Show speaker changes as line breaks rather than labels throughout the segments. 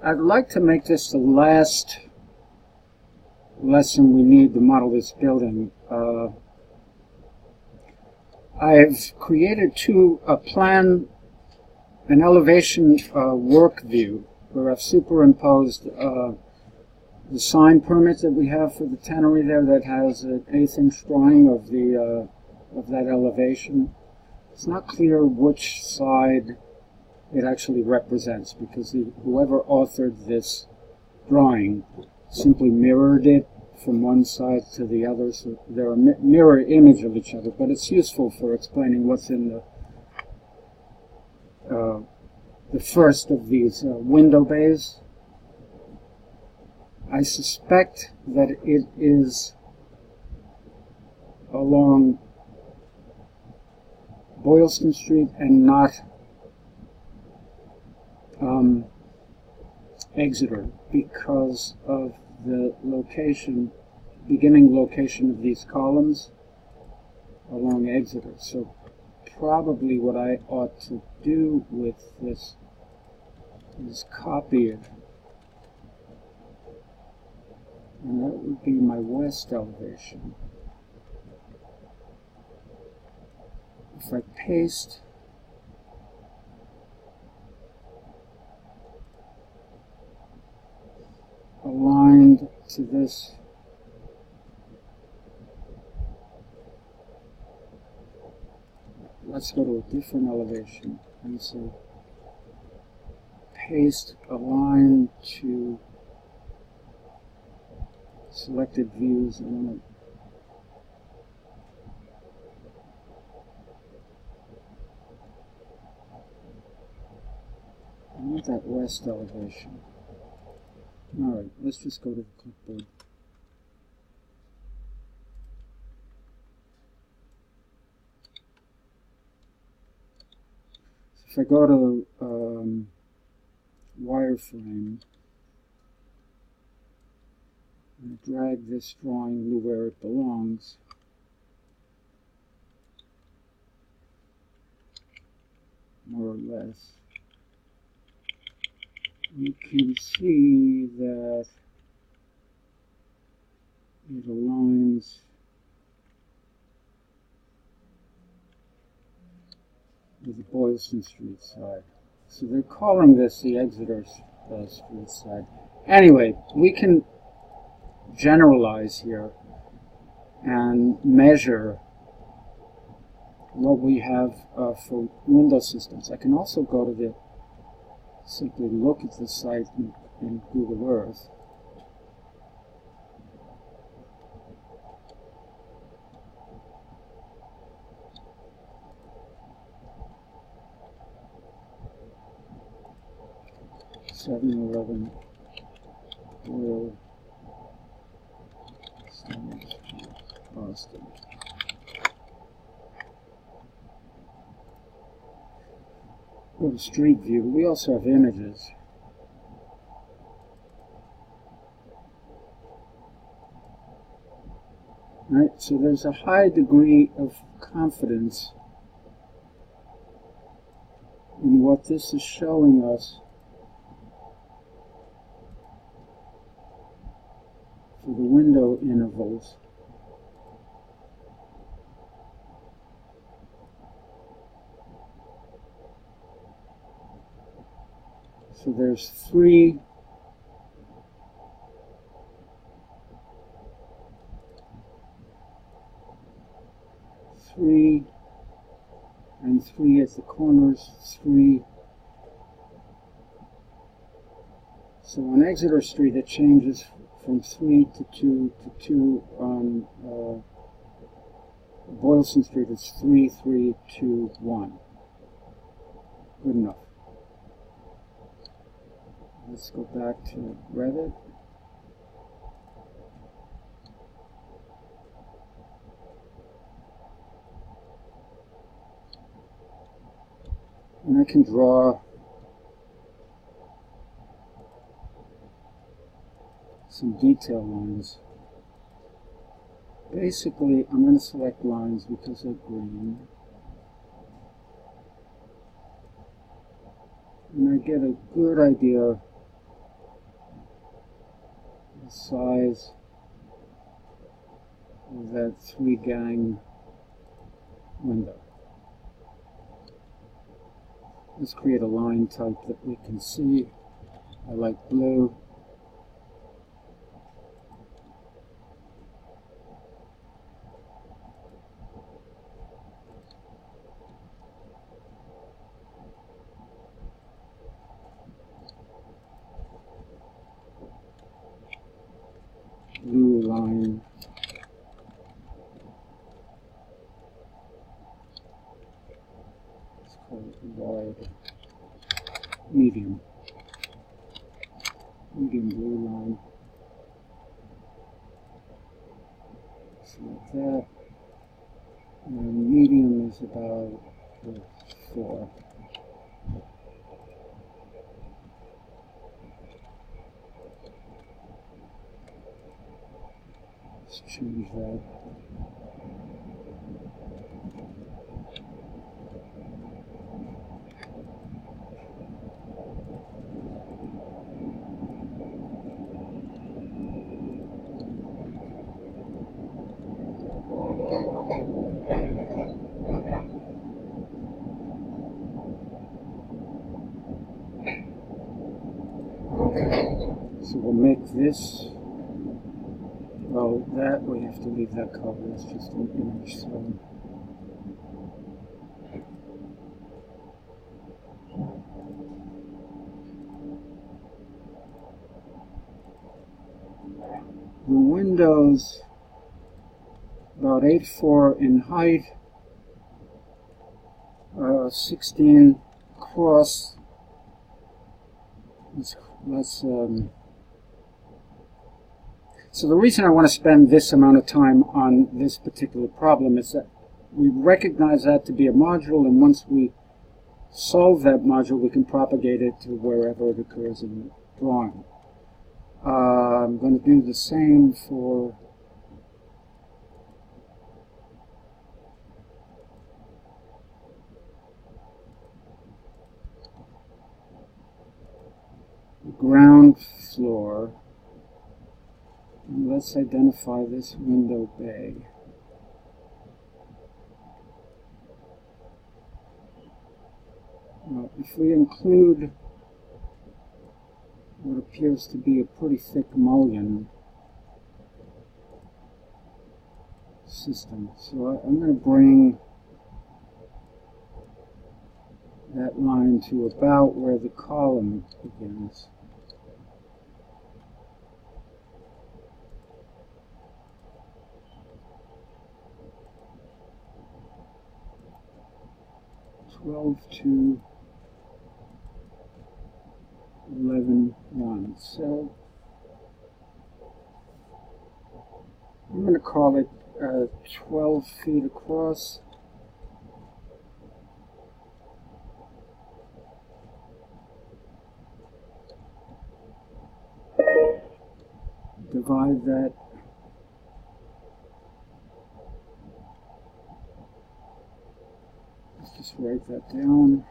I'd like to make this the last lesson we need to model this building. I've created a plan, an elevation work view, where I've superimposed the sign permit that we have for the tannery there that has an 1/8 inch drawing of that elevation. It's not clear which side it actually represents, because whoever authored this drawing simply mirrored it from one side to the other, so they're a mirror image of each other, but it's useful for explaining what's in the first of these window bays. I suspect that it is along Boylston Street and not Exeter, because of the beginning location of these columns along Exeter. So probably what I ought to do with this is copy it, and that would be my west elevation. If I paste aligned to this let's go to a different elevation and say paste align to selected views. I want that west elevation. Alright, let's just go to the clipboard. So if I go to wireframe and drag this drawing to where it belongs, more or less, you can see that it aligns with the Boylston Street side. So they're calling this the Exeter Street side. Anyway, we can generalize here and measure what we have for window systems. I can also go to simply look at the site in Google Earth. (711) Boston. Go to Street View. We also have images. Right, so there's a high degree of confidence in what this is showing us for the window intervals. So there's 3 and 3 at the corners, 3. So on Exeter Street it changes from 3 to 2 to 2. On Boylston Street it's 3, 3, 2, 1. Good enough. Let's go back to Revit. And I can draw some detail lines. Basically, I'm going to select lines because they're green. And I get a good idea the size of that 3-gang window. Let's create a line type that we can see. I like blue. Blue line. Let's call it wide. Medium. Medium blue line. Just like that. And medium is about 4. Let's change that. So we'll make this, well, that we have to leave that color, it's just an image, so the windows about 8'4" in height, 16 across. Let's so the reason I want to spend this amount of time on this particular problem is that we recognize that to be a module, and once we solve that module, we can propagate it to wherever it occurs in the drawing. I'm going to do the same for the ground floor. And let's identify this window bay. Now, if we include what appears to be a pretty thick mullion system, so I'm going to bring that line to about where the column begins. To 11.1. So I'm going to call it 12 feet across. Divide that. Let's just write that down.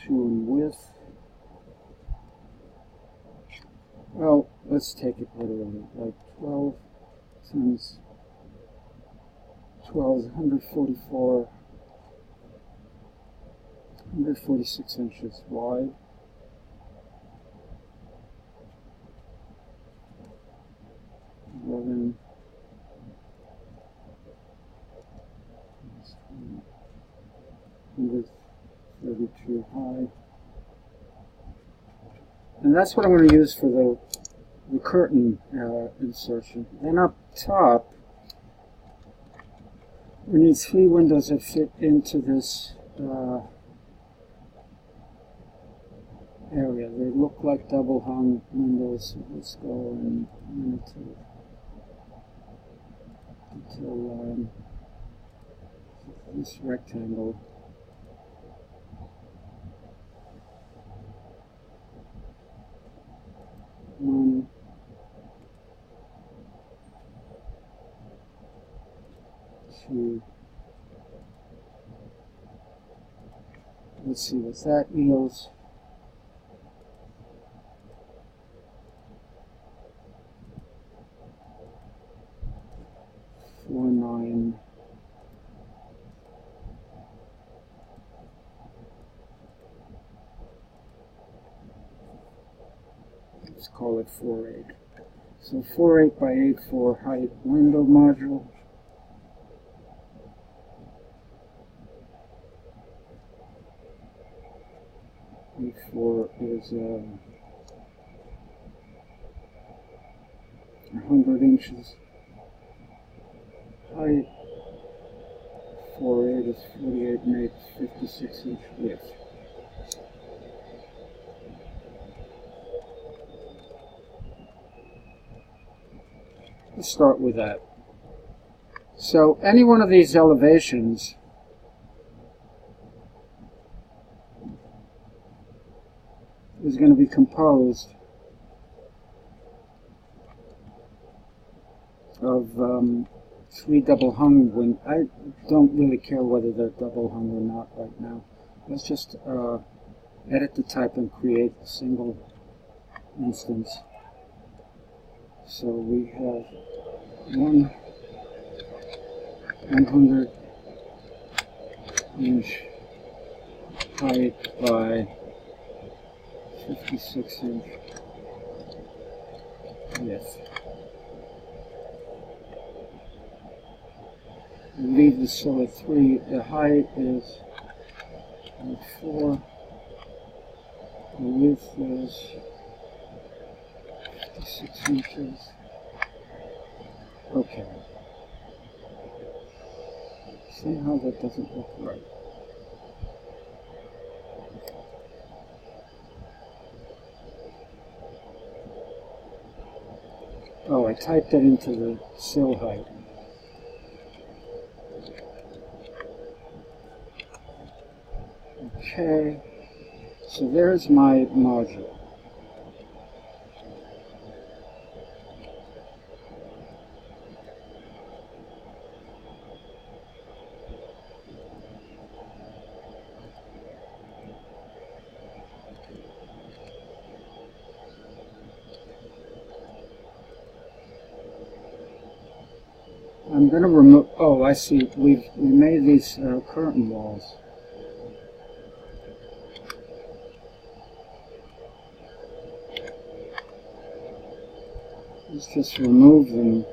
In width. Well, let's take it literally. Like 12 times 12 is 144, 146 inches wide. Width 32 high. And that's what I'm going to use for the curtain insertion. Then up top, we need 3 windows that fit into this area. They look like double hung windows. So let's go until this rectangle. to, let's see what that yields. $4.9. Let's call it 4.8. So 4.8 by 8.4 height window module. E4 is 100 inches. Height 4.8 is 48.8, 56-inch width. Let's start with that. So any one of these elevations is going to be composed of 3 double hung wing. I don't really care whether they're double hung or not right now. Let's just edit the type and create a single instance. So we have 100-inch height by 56-inch width. We leave the still at 3. The height is 4. The width is 56 inches. Okay. Somehow that doesn't look right. Oh, I typed that into the sill height. Okay, so there's my module. I'm going to remove, oh, I see, we made these curtain walls. Let's just remove them.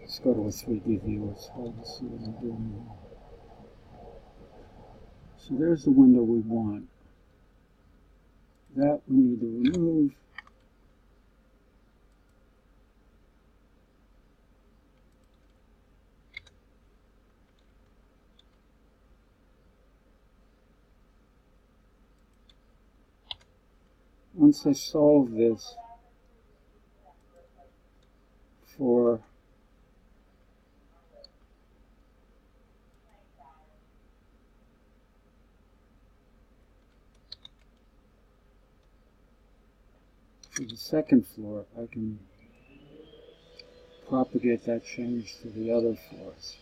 Let's go to a 3D view. It's hard to see what I'm doing here. So there's the window we want. That we need to remove. Once I solve this for the second floor, I can propagate that change to the other floors.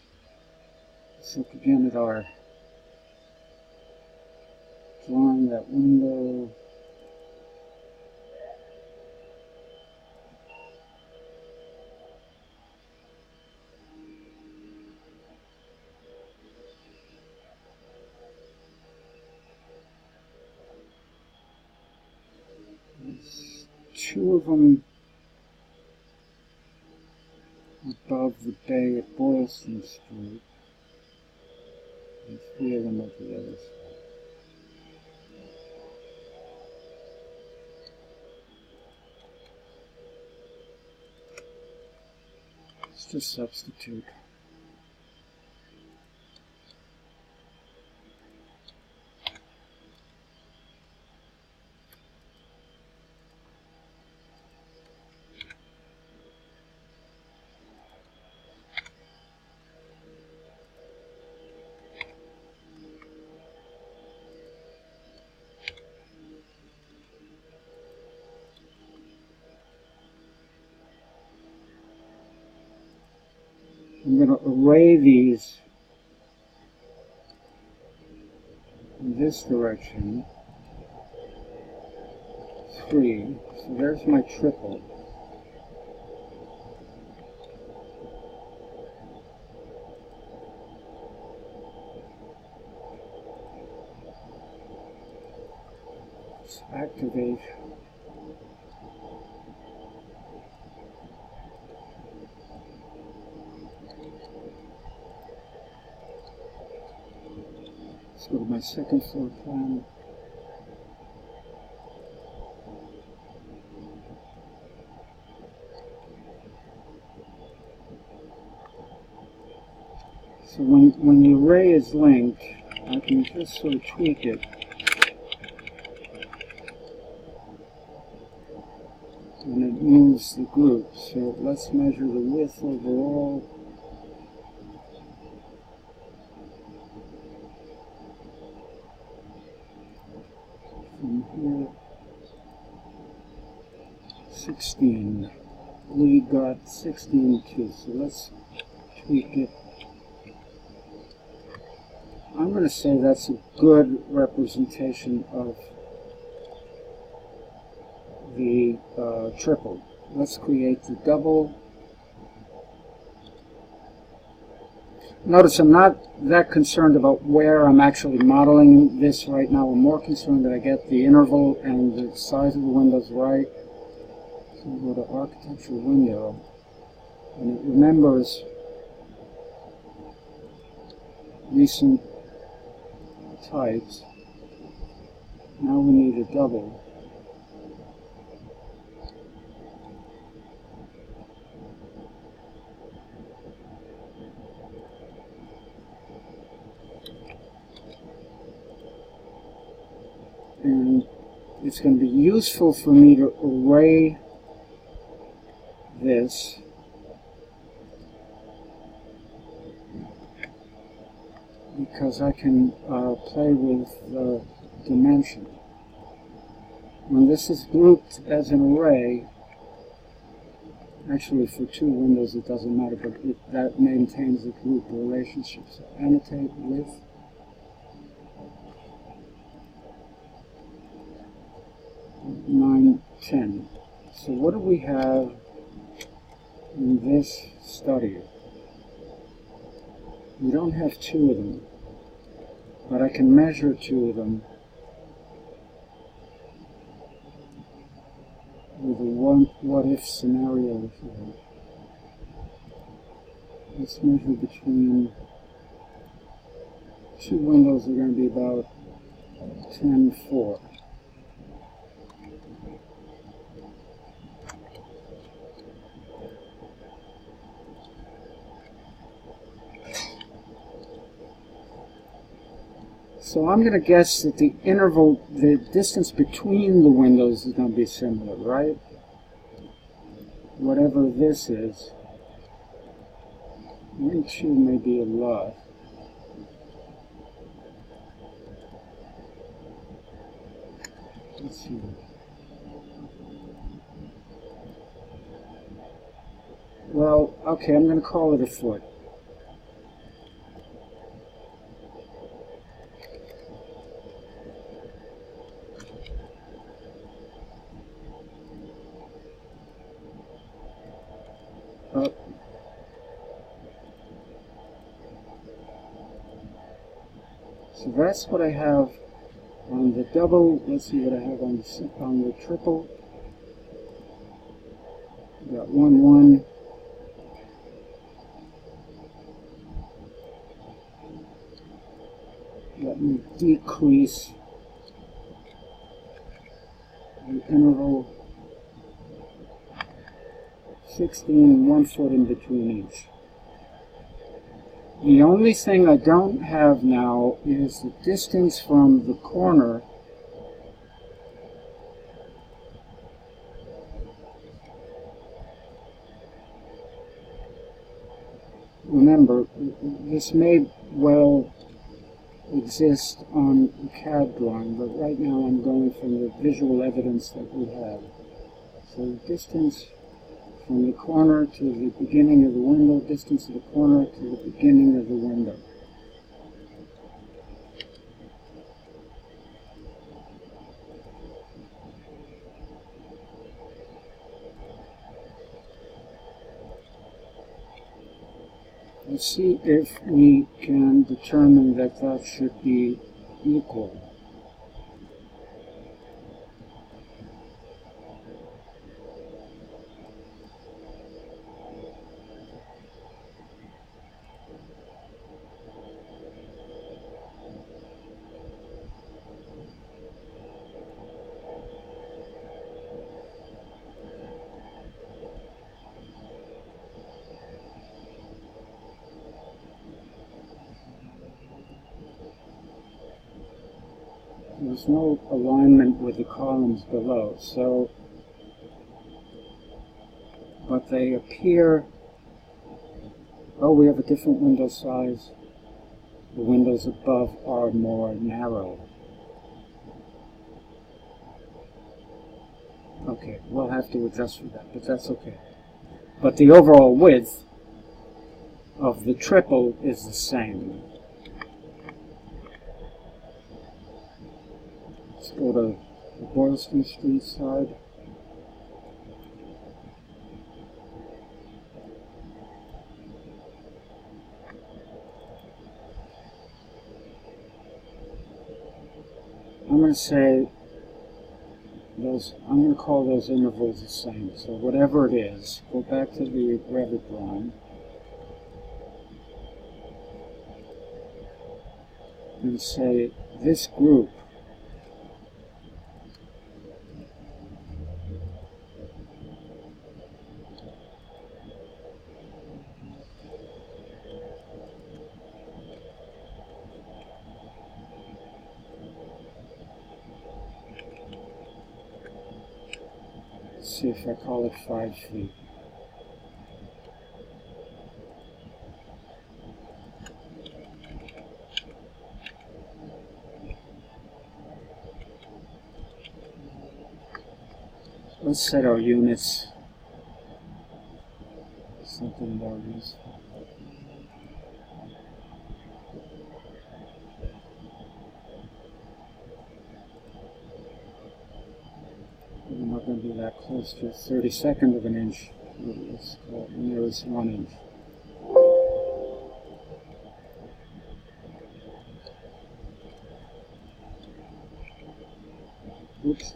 Let's look again at our drawing, that window. There's 2 of them above the bay at Boylston Street, and 3 of them at the other side. Let's just substitute. I'm going to array these in this direction. 3. So there's my triple. Let's activate. Let's go to my second floor plan. So when the array is linked, I can just sort of tweak it. And it moves the group. So let's measure the width overall. From here, 16. We got 16 too, so let's tweak it. I'm going to say that's a good representation of the triple. Let's create the double. Notice I'm not that concerned about where I'm actually modeling this right now. I'm more concerned that I get the interval and the size of the windows right. So we'll go to architecture window, and it remembers recent types. Now we need a double. And it's going to be useful for me to array this because I can play with dimension. When this is grouped as an array, actually for 2 windows it doesn't matter, but that maintains the group relationship. So annotate width. Nine, 10. So what do we have in this study? We don't have 2 of them, but I can measure 2 of them with a what-if scenario here. Let's measure between 2 windows are going to be about 10, 4. So I'm going to guess that the interval, the distance between the windows is going to be similar, right? Whatever this is. 1, 2 may be a lot. Let's see. Well, okay, I'm going to call it a foot. So that's what I have on the double. Let's see what I have on the triple. Got 1, 1. Let me decrease the interval. 16, 1 foot in between each. The only thing I don't have now is the distance from the corner remember, this may well exist on a CAD drawing, but right now I'm going from the visual evidence that we have. So the distance from the corner to the beginning of the window, distance of the corner to the beginning of the window. Let's see if we can determine that that should be equal. There's no alignment with the columns below, so, but they appear, oh, we have a different window size. The windows above are more narrow. Okay, we'll have to adjust for that, but that's okay. But the overall width of the triple is the same. Let's go to the Boylston Street side. I'm going to say those, I'm going to call those intervals the same. So whatever it is, go back to the Revit drawing and say this group see if I call it 5 feet. Let's set our units something more useful. We're not going to be that close to a 32nd of an inch. Let's call it nearest 1 inch. Oops.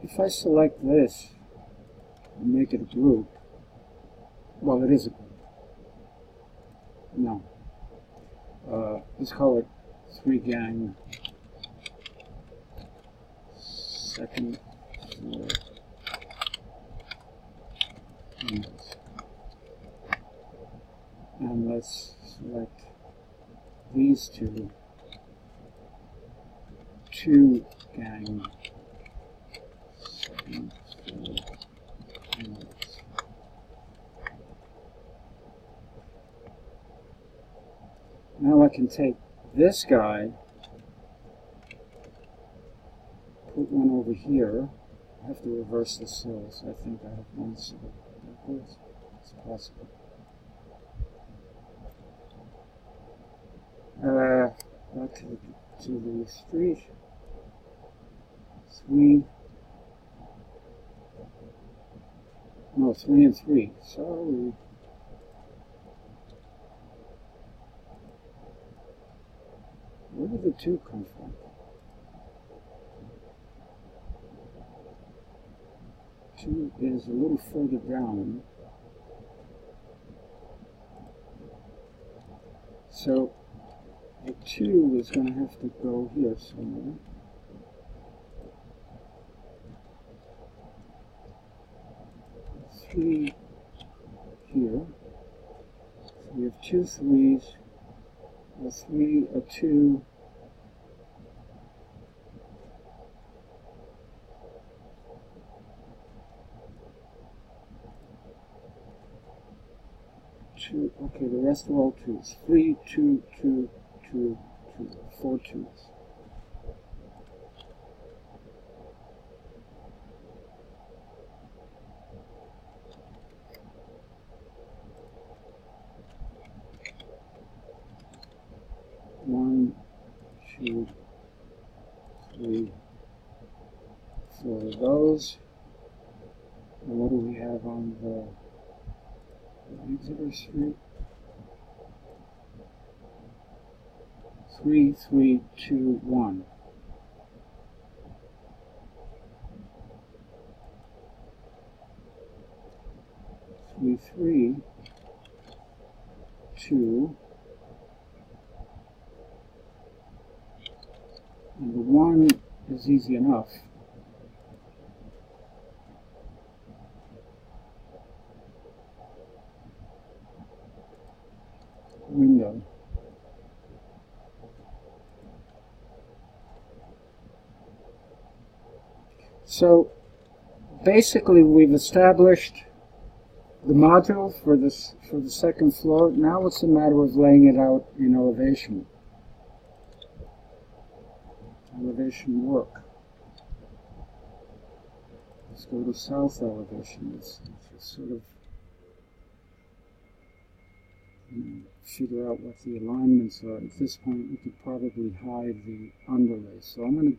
If I select this and make it a group, well, it is a group. No. Let's call it 3 gang second floor windows. And let's select these two gang second floor windows. Now I can take this guy, put one over here. I have to reverse the sills. I think I have one sill backwards. It's possible. Back to the street. 3. No, 3 and 3. Sorry. Where did the 2 come from? 2 is a little further down. So the 2 is going to have to go here somewhere. Three here. So we have 2 3s, a 3, a 2, two. Okay, the rest are all 2s. 3, 2, 2, 2, 2, 4 2s. One, 2, 3, 4 of those. And what do we have on the Exeter Street? 3, 3, 2, 1. Three, 3, 2, and the 1 is easy enough. Window. So basically we've established the module for this, for the second floor. Now it's a matter of laying it out in elevation work. Let's go to south elevation. Let's sort of figure out what the alignments are. At this point we could probably hide the underlay. So I'm going to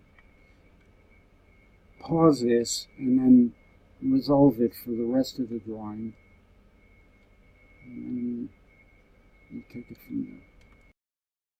pause this and then resolve it for the rest of the drawing. And then we'll take it from there.